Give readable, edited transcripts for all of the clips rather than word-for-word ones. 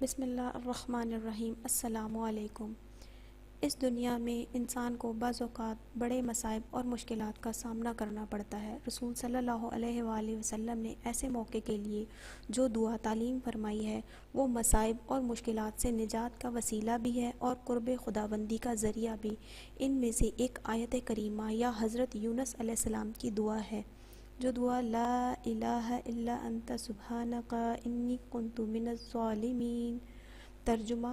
بسم اللہ الرحمن الرحیم۔ السلام علیکم۔ اس دنیا میں انسان کو بعض اوقات بڑے مصائب اور مشکلات کا سامنا کرنا پڑتا ہے۔ رسول صلی اللہ علیہ وآلہ وسلم نے ایسے موقع کے لیے جو دعا تعلیم فرمائی ہے وہ مصائب اور مشکلات سے نجات کا وسیلہ بھی ہے اور قرب خداوندی کا ذریعہ بھی۔ ان میں سے ایک آیت کریمہ یا حضرت یونس علیہ السلام کی دعا ہے، جو دعا لا الہ الا انت سبحانک انی کنت من الظالمین۔ ترجمہ: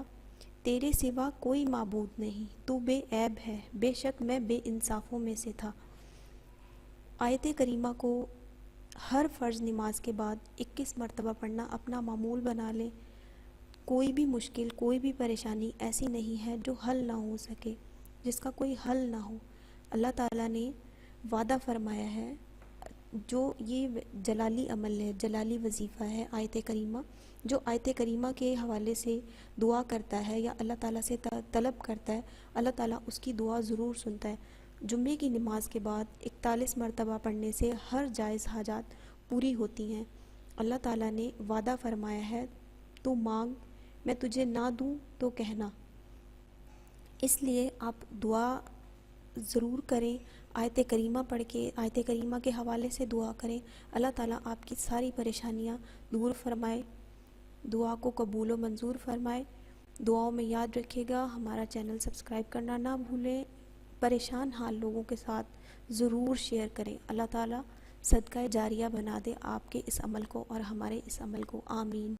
تیرے سوا کوئی معبود نہیں، تو بے عیب ہے، بے شک میں بے انصافوں میں سے تھا۔ آیت کریمہ کو ہر فرض نماز کے بعد 21 مرتبہ پڑھنا اپنا معمول بنا لیں۔ کوئی بھی مشکل، کوئی بھی پریشانی ایسی نہیں ہے جو حل نہ ہو سکے، جس کا کوئی حل نہ ہو۔ اللہ تعالیٰ نے وعدہ فرمایا ہے، جو یہ جلالی عمل ہے، جلالی وظیفہ ہے آیت کریمہ، جو آیت کریمہ کے حوالے سے دعا کرتا ہے یا اللہ تعالیٰ سے طلب کرتا ہے، اللہ تعالیٰ اس کی دعا ضرور سنتا ہے۔ جمعے کی نماز کے بعد 41 مرتبہ پڑھنے سے ہر جائز حاجات پوری ہوتی ہیں۔ اللہ تعالیٰ نے وعدہ فرمایا ہے، تو مانگ، میں تجھے نہ دوں تو کہنا۔ اس لیے آپ دعا ضرور کریں، آیت کریمہ پڑھ کے، آیت کریمہ کے حوالے سے دعا کریں۔ اللہ تعالیٰ آپ کی ساری پریشانیاں دور فرمائے، دعا کو قبول و منظور فرمائے۔ دعاؤں میں یاد رکھیے گا، ہمارا چینل سبسکرائب کرنا نہ بھولیں، پریشان حال لوگوں کے ساتھ ضرور شیئر کریں۔ اللہ تعالیٰ صدقہ جاریہ بنا دے آپ کے اس عمل کو اور ہمارے اس عمل کو، آمین۔